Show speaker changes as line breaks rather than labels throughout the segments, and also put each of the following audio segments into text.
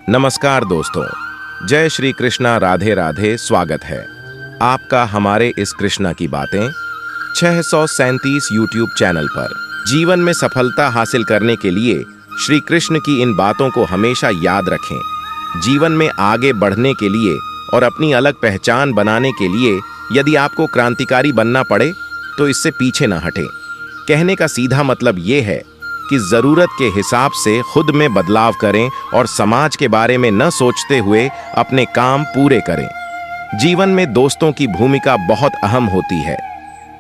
नमस्कार दोस्तों, जय श्री कृष्णा, राधे राधे। स्वागत है आपका हमारे इस कृष्णा की बातें 637 यूट्यूब चैनल पर। जीवन में सफलता हासिल करने के लिए श्री कृष्ण की इन बातों को हमेशा याद रखें। जीवन में आगे बढ़ने के लिए और अपनी अलग पहचान बनाने के लिए यदि आपको क्रांतिकारी बनना पड़े तो इससे पीछे न हटें। कहने का सीधा मतलब ये है कि जरूरत के हिसाब से खुद में बदलाव करें और समाज के बारे में न सोचते हुए अपने काम पूरे करें। जीवन में दोस्तों की भूमिका बहुत अहम होती है।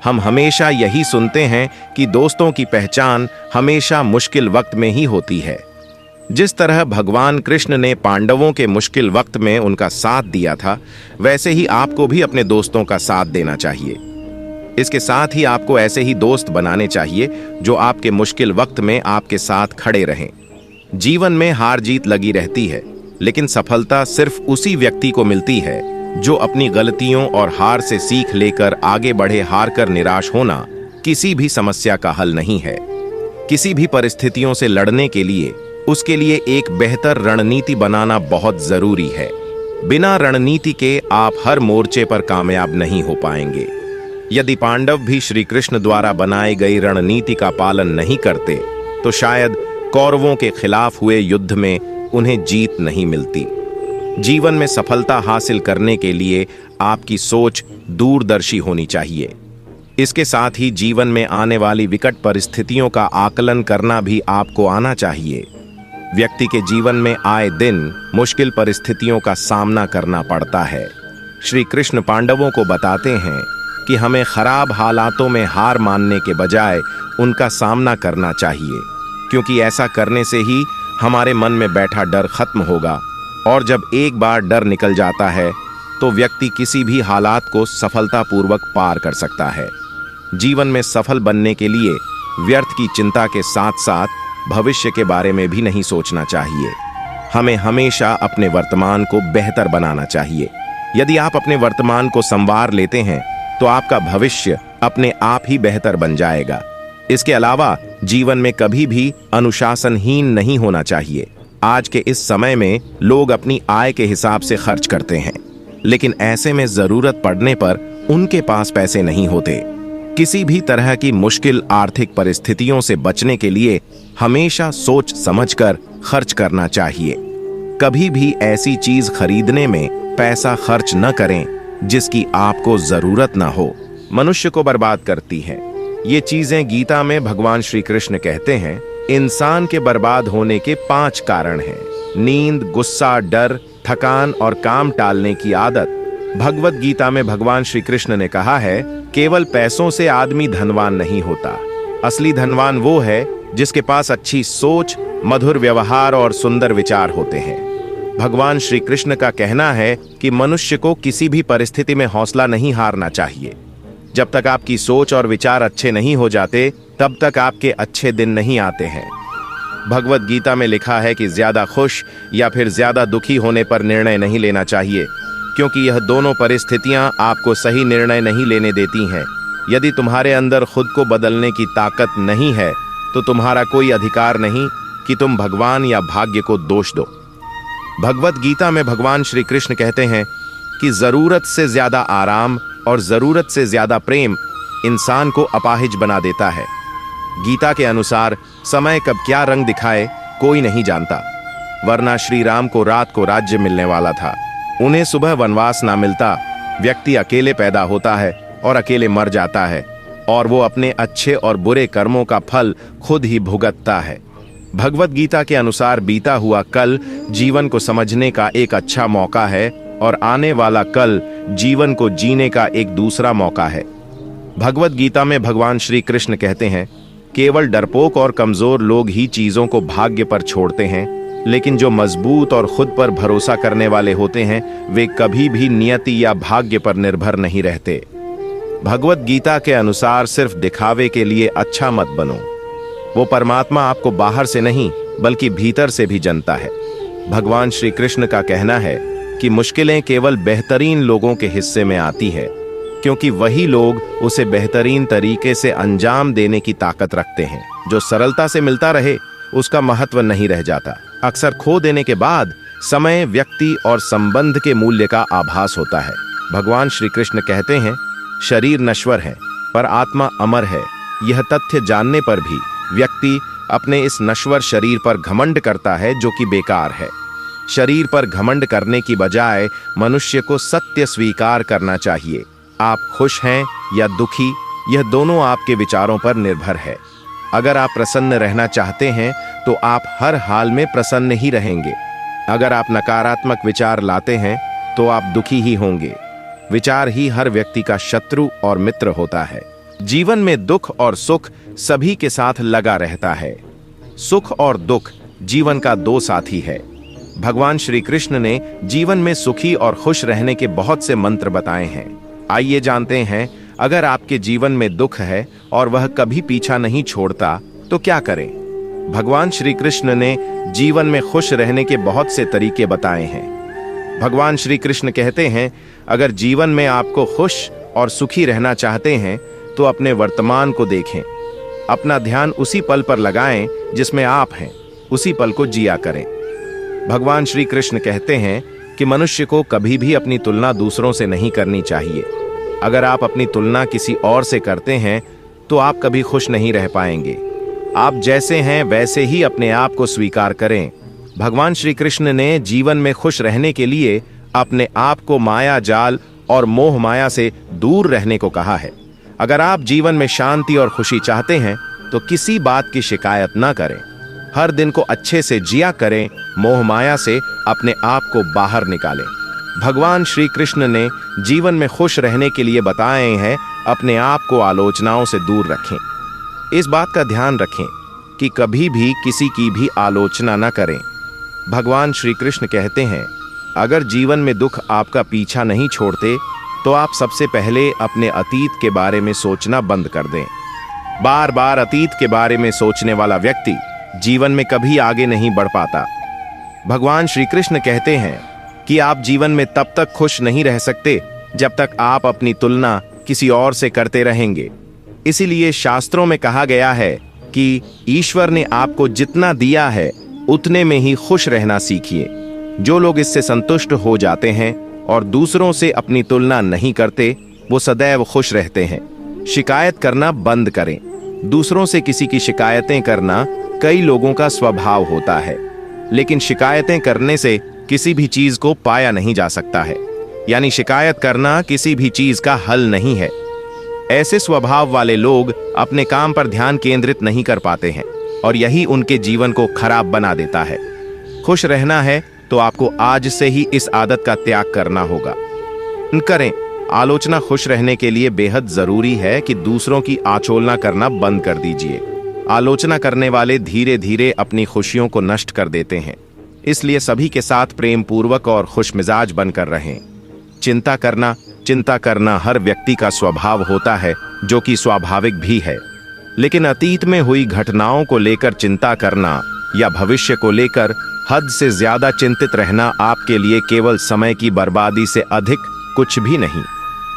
हम हमेशा यही सुनते हैं कि दोस्तों की पहचान हमेशा मुश्किल वक्त में ही होती है। जिस तरह भगवान कृष्ण ने पांडवों के मुश्किल वक्त में उनका साथ दिया था, वैसे ही आपको भी अपने दोस्तों का साथ देना चाहिए। इसके साथ ही आपको ऐसे ही दोस्त बनाने चाहिए जो आपके मुश्किल वक्त में आपके साथ खड़े रहें। जीवन में हार जीत लगी रहती है, लेकिन सफलता सिर्फ उसी व्यक्ति को मिलती है जो अपनी गलतियों और हार से सीख लेकर आगे बढ़े। हार कर निराश होना किसी भी समस्या का हल नहीं है। किसी भी परिस्थितियों से लड़ने के लिए उसके लिए एक बेहतर रणनीति बनाना बहुत जरूरी है। बिना रणनीति के आप हर मोर्चे पर कामयाब नहीं हो पाएंगे। यदि पांडव भी श्री कृष्ण द्वारा बनाई गई रणनीति का पालन नहीं करते तो शायद कौरवों के खिलाफ हुए युद्ध में उन्हें जीत नहीं मिलती। जीवन में सफलता हासिल करने के लिए आपकी सोच दूरदर्शी होनी चाहिए। इसके साथ ही जीवन में आने वाली विकट परिस्थितियों का आकलन करना भी आपको आना चाहिए। व्यक्ति के जीवन में आए दिन मुश्किल परिस्थितियों का सामना करना पड़ता है। श्री कृष्ण पांडवों को बताते हैं कि हमें खराब हालातों में हार मानने के बजाय उनका सामना करना चाहिए, क्योंकि ऐसा करने से ही हमारे मन में बैठा डर खत्म होगा। और जब एक बार डर निकल जाता है तो व्यक्ति किसी भी हालात को सफलतापूर्वक पार कर सकता है। जीवन में सफल बनने के लिए व्यर्थ की चिंता के साथ साथ भविष्य के बारे में भी नहीं सोचना चाहिए। हमें हमेशा अपने वर्तमान को बेहतर बनाना चाहिए। यदि आप अपने वर्तमान को संवार लेते हैं तो आपका भविष्य अपने आप ही बेहतर बन जाएगा। इसके अलावा जीवन में कभी भी अनुशासनहीन नहीं होना चाहिए। आज के इस समय में लोग अपनी आय के हिसाब से खर्च करते हैं, लेकिन ऐसे में जरूरत पड़ने पर उनके पास पैसे नहीं होते। किसी भी तरह की मुश्किल आर्थिक परिस्थितियों से बचने के लिए हमेशा सोच समझकर खर्च करना चाहिए। कभी भी ऐसी चीज खरीदने में पैसा खर्च न करें जिसकी आपको जरूरत ना हो। मनुष्य को बर्बाद करती हैं ये चीजें गीता में भगवान श्री कृष्ण कहते हैं। इंसान के बर्बाद होने के 5 कारण हैं: नींद, गुस्सा, डर, थकान और काम टालने की आदत। भगवत गीता में भगवान श्री कृष्ण ने कहा है, केवल पैसों से आदमी धनवान नहीं होता। असली धनवान वो है जिसके पास अच्छी सोच, मधुर व्यवहार और सुंदर विचार होते हैं। भगवान श्री कृष्ण का कहना है कि मनुष्य को किसी भी परिस्थिति में हौसला नहीं हारना चाहिए। जब तक आपकी सोच और विचार अच्छे नहीं हो जाते तब तक आपके अच्छे दिन नहीं आते हैं। भगवत गीता में लिखा है कि ज्यादा खुश या फिर ज्यादा दुखी होने पर निर्णय नहीं लेना चाहिए, क्योंकि यह दोनों परिस्थितियां आपको सही निर्णय नहीं लेने देती हैं। यदि तुम्हारे अंदर खुद को बदलने की ताकत नहीं है तो तुम्हारा कोई अधिकार नहीं कि तुम भगवान या भाग्य को दोष दो। भगवत गीता में भगवान श्री कृष्ण कहते हैं कि जरूरत से ज्यादा आराम और जरूरत से ज्यादा प्रेम इंसान को अपाहिज बना देता है। गीता के अनुसार समय कब क्या रंग दिखाए कोई नहीं जानता, वरना श्री राम को रात को राज्य मिलने वाला था। उन्हें सुबह वनवास ना मिलता। व्यक्ति अकेले पैदा होता है और अकेले मर जाता है, और वो अपने अच्छे और बुरे कर्मों का फल खुद ही भुगतता है। भगवत गीता के अनुसार बीता हुआ कल जीवन को समझने का एक अच्छा मौका है और आने वाला कल जीवन को जीने का एक दूसरा मौका है। भगवत गीता में भगवान श्री कृष्ण कहते हैं, केवल डरपोक और कमजोर लोग ही चीजों को भाग्य पर छोड़ते हैं, लेकिन जो मजबूत और खुद पर भरोसा करने वाले होते हैं वे कभी भी नियति या भाग्य पर निर्भर नहीं रहते। भगवत गीता के अनुसार सिर्फ दिखावे के लिए अच्छा मत बनो। वो परमात्मा आपको बाहर से नहीं बल्कि भीतर से भी जानता है। भगवान श्री कृष्ण का कहना है कि मुश्किलें केवल बेहतरीन लोगों के हिस्से में आती है, क्योंकि वही लोग उसे बेहतरीन तरीके से अंजाम देने की ताकत रखते हैं। जो सरलता से मिलता रहे उसका महत्व नहीं रह जाता। अक्सर खो देने के बाद समय, व्यक्ति और संबंध के मूल्य का आभास होता है। भगवान श्री कृष्ण कहते हैं, शरीर नश्वर है पर आत्मा अमर है। यह तथ्य जानने पर भी व्यक्ति अपने इस नश्वर शरीर पर घमंड करता है, जो कि बेकार है। शरीर पर घमंड करने की बजाय मनुष्य को सत्य स्वीकार करना चाहिए। आप खुश हैं या दुखी, यह दोनों आपके विचारों पर निर्भर है। अगर आप प्रसन्न रहना चाहते हैं तो आप हर हाल में प्रसन्न ही रहेंगे। अगर आप नकारात्मक विचार लाते हैं तो आप दुखी ही होंगे। विचार ही हर व्यक्ति का शत्रु और मित्र होता है। जीवन में दुख और सुख सभी के साथ लगा रहता है। सुख और दुख जीवन का दो साथी है। भगवान श्री कृष्ण ने जीवन में सुखी और खुश रहने के बहुत से मंत्र बताए हैं। आइए जानते हैं, अगर आपके जीवन में दुख है और वह कभी पीछा नहीं छोड़ता तो क्या करें। भगवान श्री कृष्ण ने जीवन में खुश रहने के बहुत से तरीके बताए हैं। भगवान श्री कृष्ण कहते हैं, अगर जीवन में आपको खुश और सुखी रहना चाहते हैं तो अपने वर्तमान को देखें। अपना ध्यान उसी पल पर लगाएं जिसमें आप हैं, उसी पल को जिया करें। भगवान श्री कृष्ण कहते हैं कि मनुष्य को कभी भी अपनी तुलना दूसरों से नहीं करनी चाहिए। अगर आप अपनी तुलना किसी और से करते हैं तो आप कभी खुश नहीं रह पाएंगे। आप जैसे हैं वैसे ही अपने आप को स्वीकार करें। भगवान श्री कृष्ण ने जीवन में खुश रहने के लिए अपने आप को माया जाल और मोह माया से दूर रहने को कहा है। अगर आप जीवन में शांति और खुशी चाहते हैं तो किसी बात की शिकायत ना करें। हर दिन को अच्छे से जिया करें। मोह माया से अपने आप को बाहर निकालें। भगवान श्री कृष्ण ने जीवन में खुश रहने के लिए बताए हैं, अपने आप को आलोचनाओं से दूर रखें। इस बात का ध्यान रखें कि कभी भी किसी की भी आलोचना न करें। भगवान श्री कृष्ण कहते हैं, अगर जीवन में दुख आपका पीछा नहीं छोड़ते तो आप सबसे पहले अपने अतीत के बारे में सोचना बंद कर दें। बार बार अतीत के बारे में सोचने वाला व्यक्ति जीवन में कभी आगे नहीं बढ़ पाता। भगवान श्री कृष्ण कहते हैं कि आप जीवन में तब तक खुश नहीं रह सकते जब तक आप अपनी तुलना किसी और से करते रहेंगे। इसीलिए शास्त्रों में कहा गया है कि ईश्वर ने आपको जितना दिया है उतने में ही खुश रहना सीखिए। जो लोग इससे संतुष्ट हो जाते हैं और दूसरों से अपनी तुलना नहीं करते, वो सदैव खुश रहते हैं। शिकायत करना बंद करें। दूसरों से किसी की शिकायतें करना कई लोगों का स्वभाव होता है, लेकिन शिकायतें करने से किसी भी चीज को पाया नहीं जा सकता है। यानी शिकायत करना किसी भी चीज का हल नहीं है। ऐसे स्वभाव वाले लोग अपने काम पर ध्यान केंद्रित नहीं कर पाते हैं और यही उनके जीवन को खराब बना देता है। खुश रहना है तो आपको आज से ही इस आदत का त्याग करना होगा। करें। आलोचना खुश रहने के लिए बेहद जरूरी है कि दूसरों की आलोचना करना बंद कर दीजिए। आलोचना करने वाले धीरे धीरे अपनी खुशियों को नष्ट कर देते हैं। इसलिए सभी के साथ प्रेम पूर्वक और खुशमिजाज बनकर रहें। चिंता करना हर व्यक्ति का स्वभाव होता है, जो कि स्वाभाविक भी है। लेकिन अतीत में हुई घटनाओं को लेकर चिंता करना या भविष्य को लेकर हद से ज्यादा चिंतित रहना आपके लिए केवल समय की बर्बादी से अधिक कुछ भी नहीं।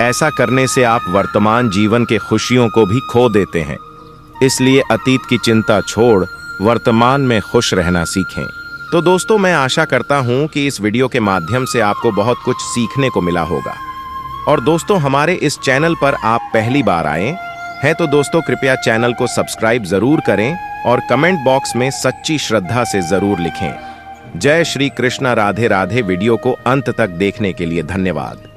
ऐसा करने से आप वर्तमान जीवन के खुशियों को भी खो देते हैं। इसलिए अतीत की चिंता छोड़ वर्तमान में खुश रहना सीखें। तो दोस्तों, मैं आशा करता हूं कि इस वीडियो के माध्यम से आपको बहुत कुछ सीखने को मिला होगा। और दोस्तों, हमारे इस चैनल पर आप पहली बार आए हैं तो दोस्तों कृपया चैनल को सब्सक्राइब जरूर करें और कमेंट बॉक्स में सच्ची श्रद्धा से जरूर लिखें। जय श्री कृष्णा, राधे राधे। वीडियो को अंत तक देखने के लिए धन्यवाद।